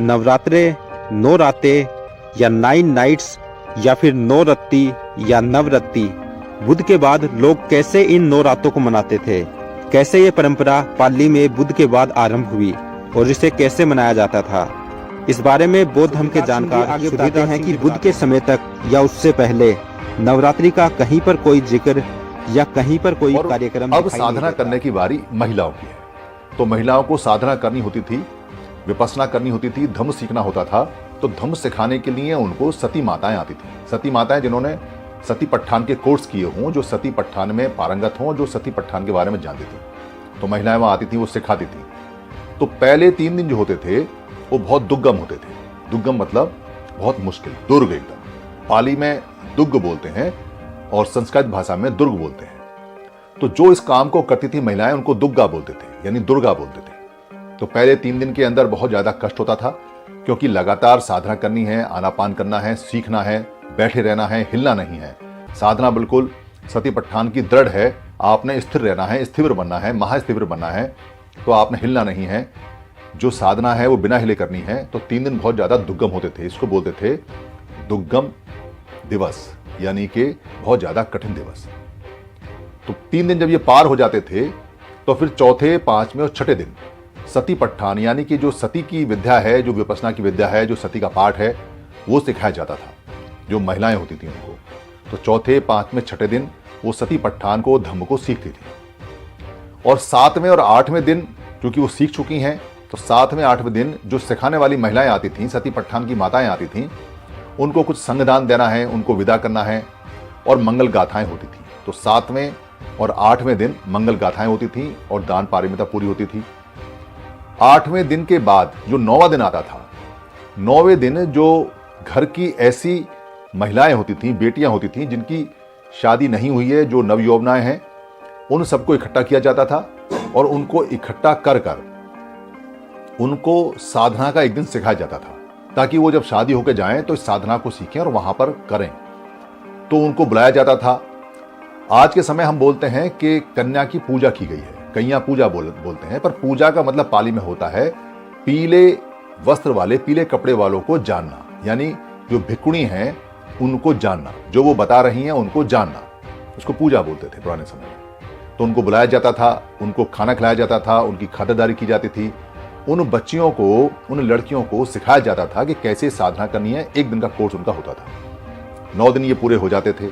नवरात्रे, 9 रातें या 9 नाइट्स या फिर 9 रत्ती या नवरत्ती, बुद्ध के बाद लोग कैसे इन 9 रातों को मनाते थे, कैसे ये परंपरा पाली में बुद्ध के बाद आरंभ हुई और इसे कैसे मनाया जाता था, इस बारे में बौद्ध धर्म के जानकार आगे बताते हैं कि बुद्ध के समय तक या उससे पहले नवरात्रि का कहीं पर कोई जिक्र या कहीं पर कोई कार्यक्रम अब साधना करने की बारी महिलाओं की है। तो महिलाओं को साधना करनी होती थी, विपස්සना करनी होती थी, धम्म सीखना होता था। तो धम्म सिखाने के लिए उनको सती माताएं आती थी। सती माताएं जिन्होंने सती पट्ठान के कोर्स किए हों, जो सती पट्ठान में पारंगत हों, जो सती पट्ठान के बारे में जानती थी, तो महिलाएं वहां आती थी, वो सिखाती थी। तो पहले 3 दिन जो होते थे वो बहुत दुर्गम होते थे। दुर्गम मतलब बहुत मुश्किल, दुर्ग एकदम। पाली में दुर्ग बोलते हैं और संस्कृत भाषा में दुर्ग बोलते हैं। तो जो इस काम को करती थी महिलाएं, उनको दुर्गा बोलते थे, यानी दुर्गा बोलते थे। तो पहले 3 दिन के अंदर बहुत ज्यादा कष्ट होता था, क्योंकि लगातार साधना करनी है, आनापान करना है, सीखना है, बैठे रहना है, हिलना नहीं है। साधना बिल्कुल सती पट्ठान की दृढ़ है। आपने स्थिर रहना है, स्थिर बनना है, महास्थिर बनना है, तो आपने हिलना नहीं है। जो साधना है वो बिना हिले करनी है। तो 3 दिन बहुत ज्यादा दुर्गम होते थे। इसको बोलते थे दुर्गम दिवस, यानी कि बहुत ज्यादा कठिन दिवस। तो 3 दिन जब ये पार हो जाते थे, तो फिर चौथे, 5वें और 6ठे दिन सती पट्ठान, यानी कि जो सती की विद्या है, जो विपස්සना की विद्या है, जो सती का पाठ है, वो सिखाया जाता था जो महिलाएं होती थी उनको। तो चौथे, 5वें, 6ठे दिन वो सती पट्ठान को, धम्म को सीखती थी। और 7वें और 8वें दिन क्योंकि वो सीख चुकी हैं, तो 7वें, 8वें दिन जो सिखाने वाली महिलाएं आती थीं, सती पट्ठान की माताएं आती थीं, उनको कुछ संगदान देना है, उनको विदा करना है, और मंगल गाथाएं होती थी। तो 7वें और 8वें दिन मंगल गाथाएं होती थी और दान पारमिता पूरी होती थी। 8वें दिन के बाद जो 9वां दिन आता था, 9वें दिन जो घर की ऐसी महिलाएं होती थीं, बेटियां होती थीं जिनकी शादी नहीं हुई है, जो नवयौवनाएं हैं, उन सबको इकट्ठा किया जाता था और उनको इकट्ठा कर कर उनको साधना का एक दिन सिखाया जाता था, ताकि वो जब शादी होकर जाएं तो इस साधना को सीखें और वहां पर करें। तो उनको बुलाया जाता था। आज के समय हम बोलते हैं कि कन्या की पूजा की गई है, कन्या पूजा बोलते हैं, पर पूजा का मतलब पाली में होता है पीले वस्त्र वाले, पीले कपड़े वालों को जानना, यानी जो भिक्षुणी हैं उनको जानना, जो वो बता रही हैं उनको जानना, उसको पूजा बोलते थे पुराने समय में। तो उनको बुलाया जाता था, उनको खाना खिलाया जाता था, उनकी खातिरदारी की जाती थी। उन बच्चियों को, उन लड़कियों को सिखाया जाता था कि कैसे साधना करनी है। 1 दिन का कोर्स उनका होता था। 9 दिन ये पूरे हो जाते थे।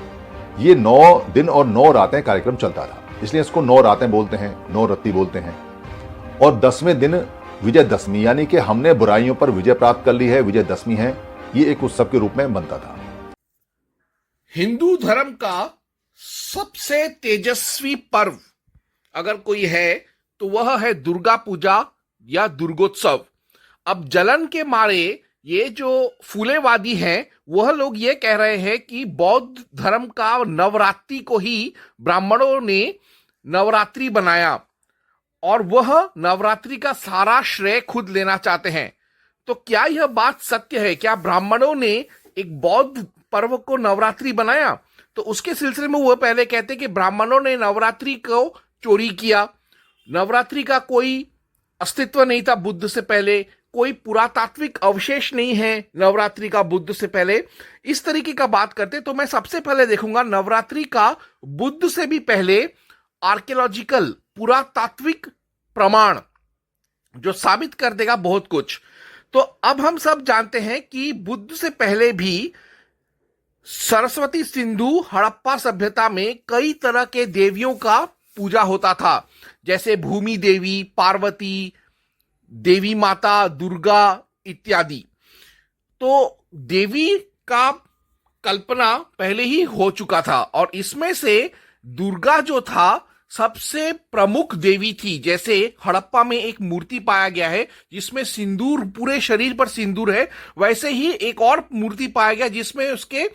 ये 9 दिन और 9 रातें कार्यक्रम चलता था, इसलिए इसको 9 रातें बोलते हैं, 9 रत्ती बोलते हैं। और 10वें दिन विजयदशमी, यानी कि हमने बुराइयों पर विजय प्राप्त कर ली है, विजयदशमी है, ये एक उत्सव के रूप में बनता था। हिंदू धर्म का सबसे तेजस्वी पर्व अगर कोई है तो वह है दुर्गा पूजा या दुर्गोत्सव। अब जलन के मारे ये जो फूलेवादी हैं वह लोग ये कह रहे हैं कि बौद्ध धर्म का नवरात्रि को ही ब्राह्मणों ने नवरात्रि बनाया और वह नवरात्रि का सारा श्रेय खुद लेना चाहते हैं। तो क्या यह बात सत्य है? क्या ब्राह्मणों ने एक बौद्ध पर्व को नवरात्रि बनाया? तो उसके सिलसिले में वह पहले कहते कि ब्राह्मणों ने नवरात्रि को चोरी किया, नवरात्रि का कोई अस्तित्व नहीं था बुद्ध से पहले, कोई पुरातात्विक अवशेष नहीं है नवरात्रि का बुद्ध से पहले, इस तरीके का बात करते। तो मैं सबसे पहले देखूंगा नवरात्रि का बुद्ध से भी पहले आर्कियोलॉजिकल, पुरातात्विक प्रमाण जो साबित कर देगा बहुत कुछ। तो अब हम सब जानते हैं कि बुद्ध से पहले भी सरस्वती, सिंधु, हड़प्पा सभ्यता में कई तरह के देवियों का पूजा होता था, जैसे भूमि देवी, पार्वती, देवी माता, दुर्गा इत्यादि। तो देवी का कल्पना पहले ही हो चुका था और इसमें से दुर्गा जो था सबसे प्रमुख देवी थी। जैसे हड़प्पा में एक मूर्ति पाया गया है जिसमें सिंदूर, पूरे शरीर पर सिंदूर है, वैसे ही एक और मूर्ति पाया गया जिसमें उसके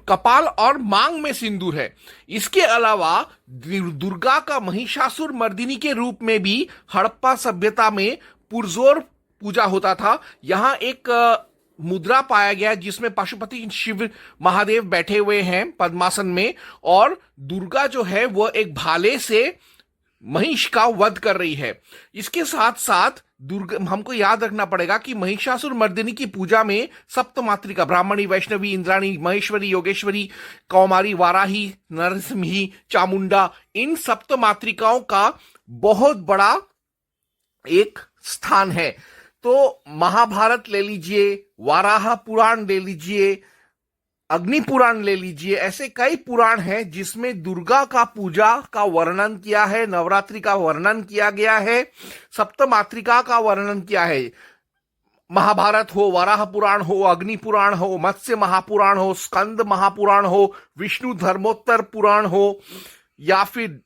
कपाल और मांग में सिंदूर है। इसके अलावा दुर्गा का महिषासुर मर्दिनी के रूप में भी हड़प्पा सभ्यता में पुरजोर पूजा होता था। यहां एक मुद्रा पाया गया जिसमें पशुपति शिव महादेव बैठे हुए हैं पद्मासन में और दुर्गा जो है वह एक भाले से महिष का वध कर रही है। इसके साथ साथ दुर्गा, हमको याद रखना पड़ेगा कि महिषासुर मर्दिनी की पूजा में सप्त मातृका ब्राह्मणी, वैष्णवी, इंद्राणी, महेश्वरी, योगेश्वरी, कौमारी, वाराही, नरसिंही, चामुंडा, इन सप्त मातृकाओं का बहुत बड़ा एक स्थान है। तो महाभारत ले लीजिए, वाराह पुराण ले लीजिए, अग्नि पुराण ले लीजिए, ऐसे कई पुराण हैं जिसमें दुर्गा का पूजा का वर्णन किया है, नवरात्रि का वर्णन किया गया है, सप्तमातृका का वर्णन किया है। महाभारत हो, वाराह पुराण हो, अग्नि पुराण हो, मत्स्य महापुराण हो, स्कंद महापुराण हो, विष्णु धर्मोत्तर पुराण हो, या फिर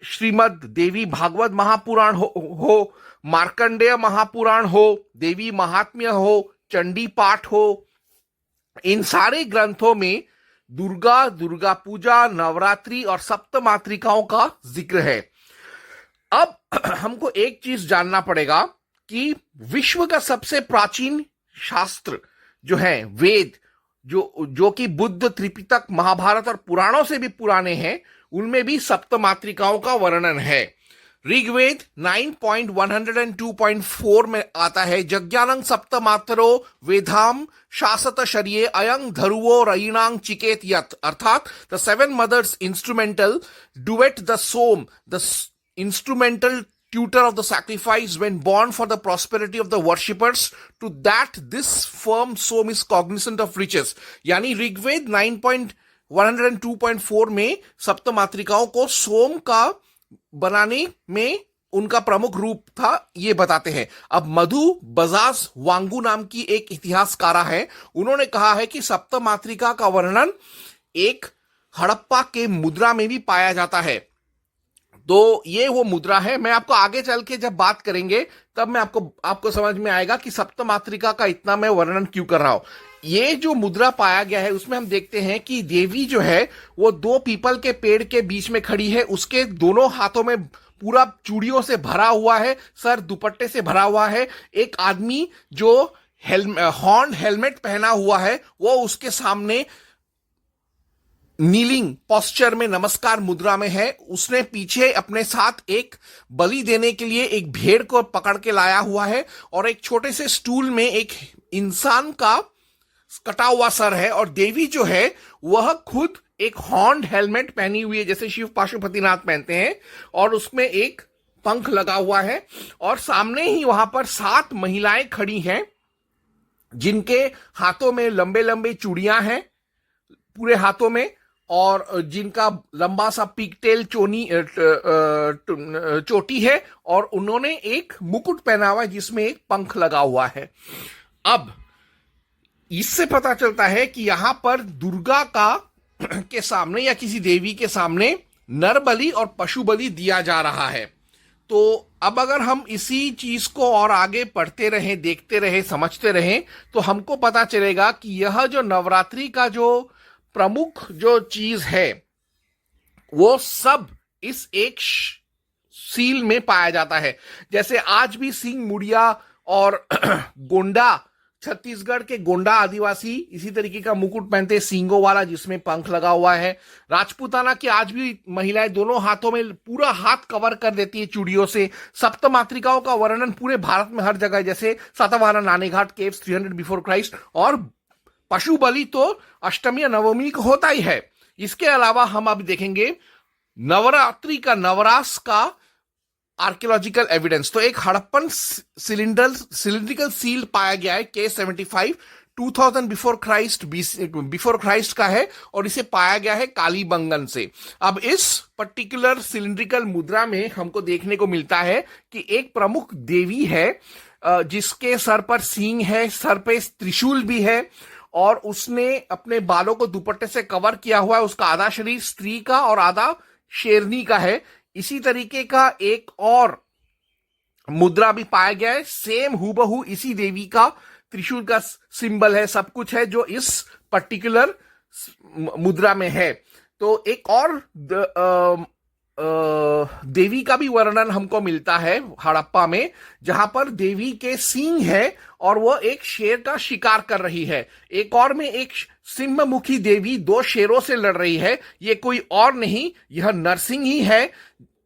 श्रीमद देवी भागवत महापुराण हो, मार्कंडेय महापुराण हो, देवी महात्म्य हो, चंडी पाठ हो, इन सारे ग्रंथों में दुर्गा पूजा, नवरात्रि और सप्त मातृकाओं का जिक्र है। अब हमको एक चीज जानना पड़ेगा कि विश्व का सबसे प्राचीन शास्त्र जो है वेद, जो कि बुद्ध त्रिपिटक, महाभारत और पुराणों से भी पुराने हैं, उनमें भी सप्त मातृकाओं का वर्णन है। ऋग्वेद 9.102.4 में आता है, यज्ञानं सप्तमात्रो वेदाम शासत शर्ये अयं धरुवो रयिणां चिकेत यत, अर्थात the seven mothers instrumental duet the Soma, the instrumental tutor of the sacrifice when born for the prosperity of the worshippers, to that this firm soam is cognizant of riches। यानी ऋग्वेद 9.102.4 में सप्त मातृकाओं को सोम का बनाने में उनका प्रमुख रूप था, ये बताते हैं। अब मधु बजाज वांगू नाम की एक इतिहासकारा है, उन्होंने कहा है कि सप्त मातृका का वर्णन एक हड़प्पा के मुद्रा में भी पाया जाता है। तो ये वो मुद्रा है। मैं आपको आगे चल के जब बात करेंगे तब मैं आपको समझ में आएगा कि सप्त मातृका का इतना मैं वर्णन क्यों कर रहा हूं। ये जो मुद्रा पाया गया है उसमें हम देखते हैं कि देवी जो है वो दो पीपल के पेड़ के बीच में खड़ी है, उसके दोनों हाथों में पूरा चूड़ियों से भरा हुआ है, सर दुपट्टे से भरा हुआ है। एक आदमी जो हॉर्न हेलमेट पहना हुआ है वो उसके सामने नीलिंग पोस्चर में, नमस्कार मुद्रा में है। उसने पीछे अपने साथ एक बलि देने के लिए एक भेड़ को पकड़ के लाया हुआ है और एक छोटे से स्टूल में एक इंसान का कटा हुआ सर है, और देवी जो है वह खुद एक हॉर्न हेलमेट पहनी हुई है जैसे शिव पाशुपतिनाथ पहनते हैं, और उसमें एक पंख लगा हुआ है। और सामने ही वहां पर 7 महिलाएं खड़ी हैं जिनके हाथों में लंबे लंबे चूड़ियां हैं पूरे हाथों में, और जिनका लंबा सा पिगटेल चोटी है, और उन्होंने एक मुकुट पहना हुआ है जिसमें एक पंख लगा हुआ है। अब इससे पता चलता है कि यहां पर दुर्गा का के सामने या किसी देवी के सामने नर बलि और पशु बलि दिया जा रहा है। तो अब अगर हम इसी चीज को और आगे पढ़ते रहें, देखते रहें, समझते रहें, तो हमको पता चलेगा कि यह जो नवरात्रि का जो प्रमुख जो चीज है वो सब इस एक सील में पाया जाता है। जैसे आज भी सिंह मुड़िया और गोंडा, छत्तीसगढ़ के गोंडा आदिवासी इसी तरीके का मुकुट पहनते हैं, सींगों वाला जिसमें पंख लगा हुआ है। राजपूताना की आज भी महिलाएं दोनों हाथों में पूरा हाथ कवर कर देती है चूड़ियों से। सप्त मातृकाओं का वर्णन पूरे भारत में हर जगह, जैसे Satavahana, Naneghat caves 300 before Christ, और पशु बलि तो अष्टमी या नवमी को होता ही है। इसके अलावा हम अब देखेंगे नवरात्रि का, नवरास का आर्कियोलॉजिकल एविडेंस। तो एक हड़प्पन सिलिंड्रिकल सील पाया गया है K75 2000 बिफोर क्राइस्ट का है, और इसे पाया गया है कालीबंगन से। अब इस पर्टिकुलर सिलिंड्रिकल मुद्रा में हमको देखने को मिलता है कि एक प्रमुख देवी है जिसके सर पर सींग है, सर पे त्रिशूल भी है, और उसने अपने बालों को दुपट्टे से कवर किया हुआ है। उसका आधा शरीर स्त्री का और आधा शेरनी का है। इसी तरीके का एक और मुद्रा भी पाया गया है, सेम हूबहू इसी देवी का त्रिशूल का सिंबल है, सब कुछ है जो इस पर्टिकुलर मुद्रा में है। तो एक और देवी का भी वर्णन हमको मिलता है हड़प्पा में, जहां पर देवी के सींग है और वह एक शेर का शिकार कर रही है। एक और में एक सिंहमुखी देवी 2 शेरों से लड़ रही है। ये कोई और नहीं, यह नरसिंह ही है,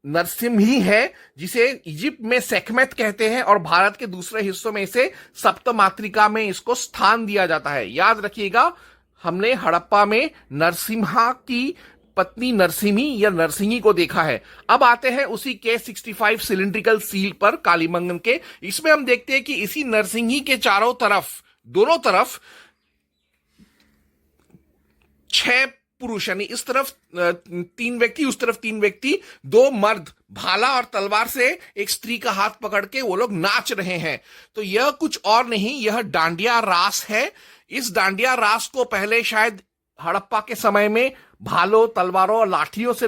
नरसिंह ही है, जिसे इजिप्ट में सेखमेत कहते हैं और भारत के दूसरे हिस्सों में इसे सप्तमातृका में इसको स्थान दिया जाता है। याद रखिएगा, हमने हड़प्पा में नरसिम्हा की पत्नी नरसिम्ही या नरसिंही को देखा है। अब आते हैं उसी K65 सिलिंड्रिकल सील पर कालीमंगन के। इसमें हम देखते हैं कि इसी नरसिंही के चारों तरफ, दोनों तरफ 6 पुरुष, यानी इस तरफ 3 व्यक्ति, उस तरफ 3 व्यक्ति, 2 मर्द भाला और तलवार से एक स्त्री का हाथ पकड़ के वो लोग नाच रहे हैं। तो यह कुछ और नहीं, यह डांडिया रास है। इस डांडिया रास को पहले शायद हड़प्पा के समय में भालों, तलवारों और लाठियों से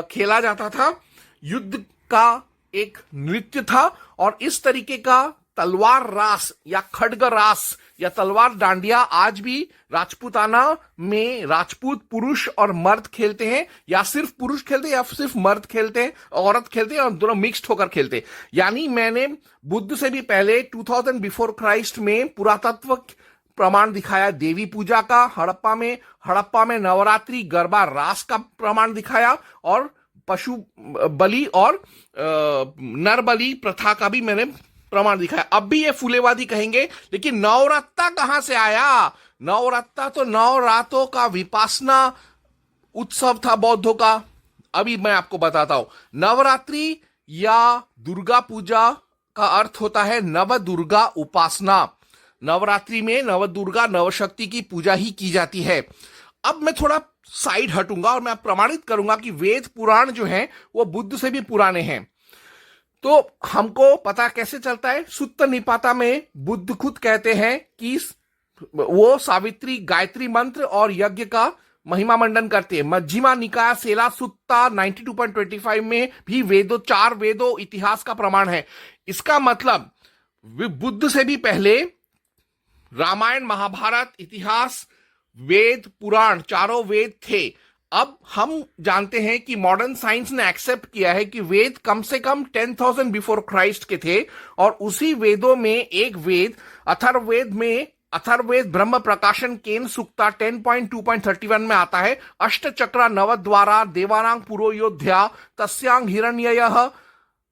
खेला जाता था। युद्ध का एक नृत्य था और इस तरीके का तलवार रास या खड्ग रास या तलवार डांडिया आज भी राजपूताना में राजपूत पुरुष और मर्द खेलते हैं, या सिर्फ पुरुष खेलते हैं या सिर्फ मर्द खेलते हैं, औरत खेलते हैं, और दोनों मिक्स्ड होकर खेलते हैं। यानी मैंने बुद्ध से भी पहले 2000 बिफोर क्राइस्ट में पुरातत्व प्रमाण दिखाया देवी पूजा का हड़प्पा में नवरात्रि गरबा रास का प्रमाण दिखाया, और पशु बलि और नर बलि प्रथा का भी मैंने प्रमाण दिखाया। अब भी ये फूलेवादी कहेंगे, लेकिन नवरत्ता कहां से आया? नवरत्ता तो 9 रातों का विपासना उत्सव था बौद्धों का। अभी मैं आपको बताता हूं। नवरात्रि या दुर्गा पूजा का अर्थ होता है नव दुर्गा उपासना। नवरात्रि में नव दुर्गा नवशक्ति की पूजा ही की जाती है। अब मैं थोड़ा साइड हटूंगा और मैं प्रमाणित करूंगा कि वेद पुराण जो हैं वो बुद्ध से भी पुराने हैं। तो हमको पता कैसे चलता है? सुत्त निपाता में बुद्ध खुद कहते हैं कि वो सावित्री गायत्री मंत्र और यज्ञ का महिमा मंडन करते हैं। मध्यमा निकाय सेला सुत्ता 92.25 में भी 4 वेदों इतिहास का प्रमाण है। इसका मतलब बुद्ध से भी पहले रामायण, महाभारत, इतिहास, वेद, पुराण, चारों वेद थे। अब हम जानते हैं कि मॉडर्न साइंस ने एक्सेप्ट किया है कि वेद कम से कम 10,000 बिफोर क्राइस्ट के थे, और उसी वेदों में एक वेद अथर्ववेद ब्रह्म प्रकाशन केन सुक्ता 10.2.31 में आता है, अष्टचक्रा नवद्वारा देवानां पुरोयोध्या तस्यांग हिरण्ययः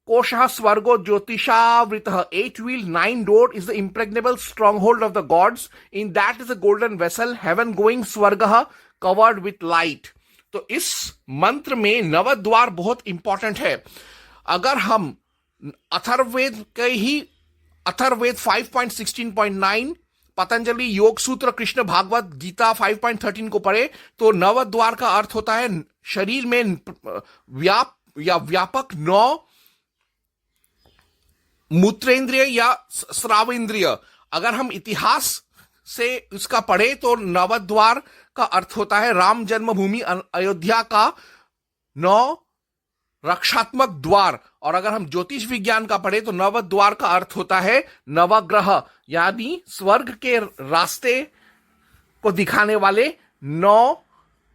कोशः स्वर्गो ज्योतिषावृतः 8 wheel 9 door is the impregnable stronghold of the gods. In that is a golden vessel, heaven going स्वर्गः covered with light. तो इस मंत्र में नवद्वार बहुत इंपॉर्टेंट है। अगर हम अथर्ववेद 5.16.9, पतंजलि योग सूत्र, कृष्ण भागवत गीता 5.13 को पढ़े तो नवद्वार का अर्थ होता है शरीर में व्यापक 9 मूत्रेंद्रिय या श्रावेंद्रिय। अगर हम इतिहास से इसका पढ़े तो नवद्वार का अर्थ होता है राम जन्मभूमि अयोध्या का 9 रक्षात्मक द्वार। और अगर हम ज्योतिष विज्ञान का पढ़े तो नवद्वार का अर्थ होता है नवग्रह, यानी स्वर्ग के रास्ते को दिखाने वाले 9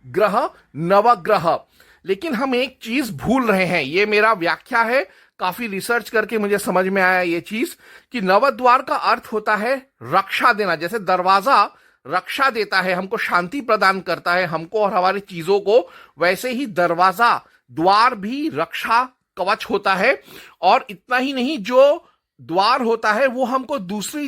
ग्रह, नवग्रह। लेकिन हम एक चीज भूल रहे हैं, ये मेरा व्याख्या है, काफी रिसर्च करके मुझे समझ में आया ये चीज, कि नवद्वार का अर्थ होता है रक्षा देना। जैसे दरवाजा रक्षा देता है, हमको शांति प्रदान करता है, हमको और हमारी चीजों को, वैसे ही दरवाजा, द्वार भी रक्षा कवच होता है। और इतना ही नहीं, जो द्वार होता है वो हमको दूसरी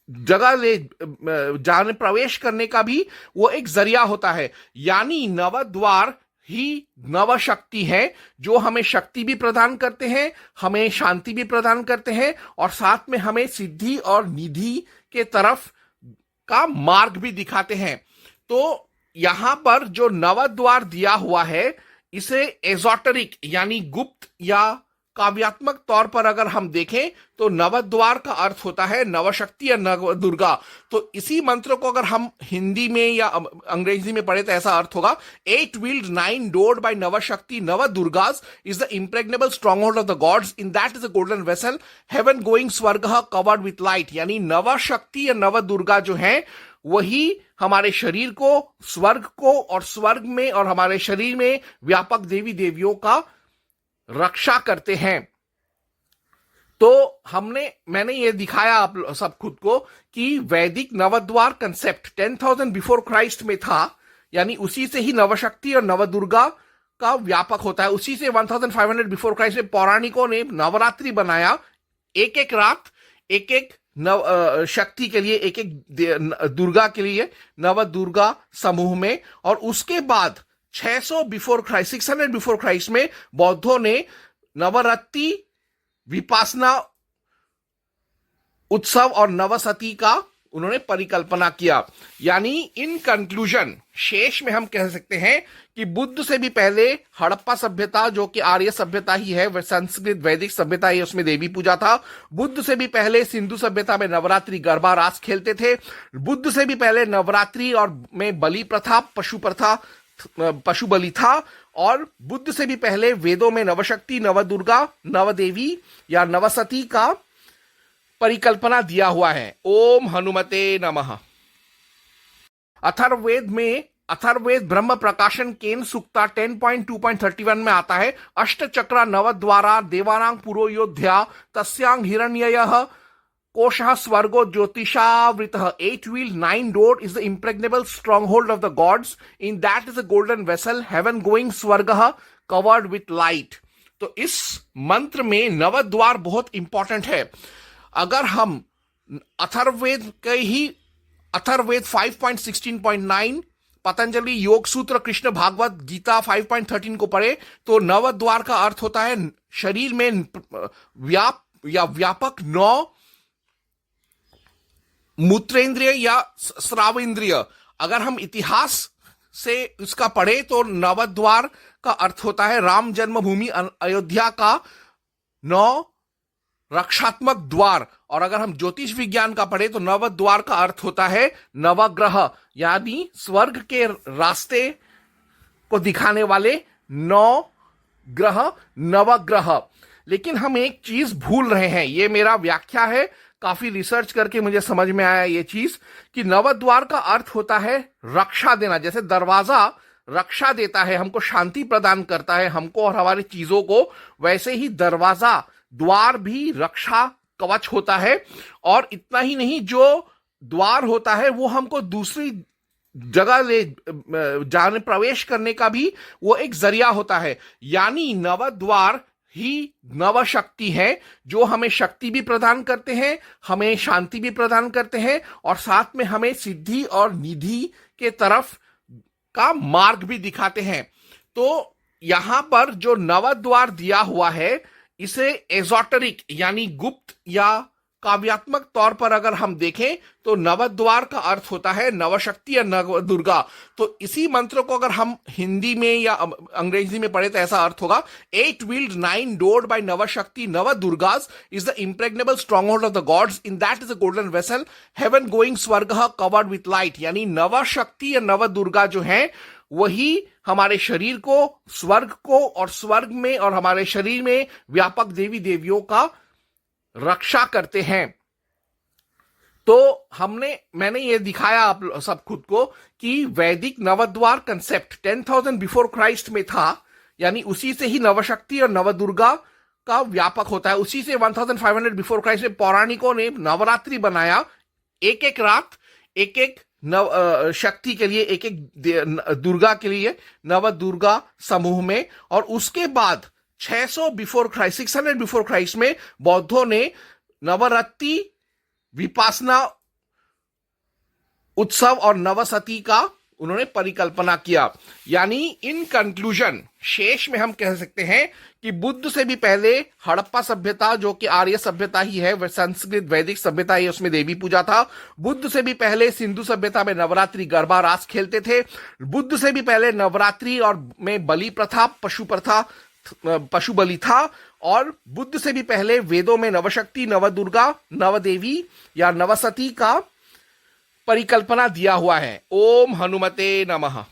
जगह ले जाने, प्रवेश करने का भी वो एक जरिया होता है। यानी नवद्वार ही नव शक्ति है, जो हमें शक्ति भी प्रदान करते हैं, हमें शांति भी प्रदान करते हैं, और साथ में हमें सिद्धि और निधि के तरफ का मार्ग भी दिखाते हैं। तो यहां पर जो नवद्वार दिया हुआ है, इसे एजोटरिक यानी गुप्त या काव्यात्मक तौर पर अगर हम देखें तो नवद्वार का अर्थ होता है नवशक्ति या नव दुर्गा। तो इसी मंत्र को अगर हम हिंदी में या अंग्रेजी में पढ़े तो ऐसा अर्थ होगा, 8 wheeled 9 doored by नवशक्ति नव दुर्गास is the impregnable stronghold of the gods. In that is a golden vessel, heaven going स्वर्गः covered with light. यानी नवशक्ति या नव दुर्गा जो है वही हमारे शरीर को, स्वर्ग को, और स्वर्ग में और हमारे शरीर में व्यापक देवी देवियों का रक्षा करते हैं। तो मैंने ये दिखाया आप सब खुद को कि वैदिक नवद्वार कंसेप्ट 10,000 बिफोर क्राइस्ट में था, यानी उसी से ही नवशक्ति और नवदुर्गा का व्यापक होता है। उसी से 1500 बिफोर क्राइस्ट में पौराणिकों ने नवरात्रि बनाया, एक एक रात एक एक नव शक्ति के लिए, एक एक दुर्गा के लिए, नव दुर्गा समूह में। और उसके बाद 600 बिफोर क्राइस्ट, 600 बिफोर क्राइस्ट में बौद्धों ने नवरात्रि, विपासना उत्सव और नवसती का उन्होंने परिकल्पना किया। यानी इन कंक्लूजन, शेष में हम कह सकते हैं कि बुद्ध से भी पहले हड़प्पा सभ्यता, जो कि आर्य सभ्यता ही है, वह संस्कृत वैदिक सभ्यता ही, उसमें देवी पूजा था। बुद्ध से भी पहले सिंधु सभ्यता में नवरात्रि, गरबा, रास खेलते थे। बुद्ध से भी पहले नवरात्रि और में बलि प्रथा, पशु बलि था। और बुद्ध से भी पहले वेदों में नवशक्ति, नवदुर्गा, नवदेवी या नवसती का परिकल्पना दिया हुआ है। ओम हनुमते नमः। अथर्ववेद ब्रह्म प्रकाशन केन सुक्ता 10.2.31 में आता है, अष्ट चक्रा नवद्वारा देवानां पुरोयोध्या तस्यांग हिरण्ययः कोशः स्वर्गो ज्योतिषावृतः 8-wheeled 9-doored is the impregnable stronghold of the gods. In that is a golden vessel, heaven going स्वर्गः covered with light. तो इस मंत्र में नवद्वार बहुत इंपॉर्टेंट है। अगर हम अथर्ववेद 5.16.9, पतंजलि योग सूत्र, कृष्ण भागवत गीता 5.13 को पढ़े तो नवद्वार का अर्थ होता है शरीर में व्यापक 9 मूत्रेंद्रिय या श्रावेंद्रिय। अगर हम इतिहास से इसका पढ़े तो नवद्वार का अर्थ होता है राम जन्मभूमि अयोध्या का 9 रक्षात्मक द्वार। और अगर हम ज्योतिष विज्ञान का पढ़े तो नवद्वार का अर्थ होता है नवग्रह, यानी स्वर्ग के रास्ते को दिखाने वाले 9 ग्रह, नवग्रह। लेकिन हम एक चीज भूल रहे हैं, ये मेरा व्याख्या है, काफी रिसर्च करके मुझे समझ में आया ये चीज, कि नवद्वार का अर्थ होता है रक्षा देना। जैसे दरवाजा रक्षा देता है, हमको शांति प्रदान करता है, हमको और हमारी चीजों को, वैसे ही दरवाजा, द्वार भी रक्षा कवच होता है। और इतना ही नहीं, जो द्वार होता है वो हमको दूसरी जगह ले जाने, प्रवेश करने का भी वो एक जरिया होता है। यानी नवद्वार ही नवशक्ति है, जो हमें शक्ति भी प्रदान करते हैं, हमें शांति भी प्रदान करते हैं, और साथ में हमें सिद्धि और निधि के तरफ का मार्ग भी दिखाते हैं। तो यहां पर जो नवद्वार दिया हुआ है, इसे एजोटरिक यानी गुप्त या काव्यात्मक तौर पर अगर हम देखें तो नवद्वार का अर्थ होता है नवशक्ति या नव दुर्गा। तो इसी मंत्र को अगर हम हिंदी में या अंग्रेजी में पढ़े तो ऐसा अर्थ होगा, 8-wheeled 9-doored by नवशक्ति नव दुर्गास is the impregnable stronghold of the gods. In that is a golden vessel, heaven going स्वर्गः covered with light. यानी नवशक्ति या नव दुर्गा जो है वही हमारे शरीर को, स्वर्ग को, और स्वर्ग में और हमारे शरीर में व्यापक देवी देवियों का रक्षा करते हैं। तो मैंने ये दिखाया आप सब खुद को कि वैदिक नवद्वार कंसेप्ट 10,000 बिफोर क्राइस्ट में था, यानी उसी से ही नवशक्ति और नवदुर्गा का व्यापक होता है। उसी से 1500 बिफोर क्राइस्ट में पौराणिकों ने नवरात्रि बनाया, एक एक रात एक एक नव शक्ति के लिए, एक एक दुर्गा के लिए, नव दुर्गा समूह में। और उसके बाद 600 बिफोर क्राइस्ट, 600 बिफोर क्राइस्ट में बौद्धों ने नवरात्रि, विपासना उत्सव और नवसती का उन्होंने परिकल्पना किया। यानी इन कंक्लूजन, शेष में हम कह सकते हैं कि बुद्ध से भी पहले हड़प्पा सभ्यता, जो कि आर्य सभ्यता ही है, वह संस्कृत वैदिक सभ्यता ही, उसमें देवी पूजा था। बुद्ध से भी पहले सिंधु सभ्यता में नवरात्रि, गरबा, रास खेलते थे। बुद्ध से भी पहले नवरात्रि और में बलि प्रथा, पशु बलि था। और बुद्ध से भी पहले वेदों में नवशक्ति, नवदुर्गा, नवदेवी या नवसती का परिकल्पना दिया हुआ है। ओम हनुमते नमः।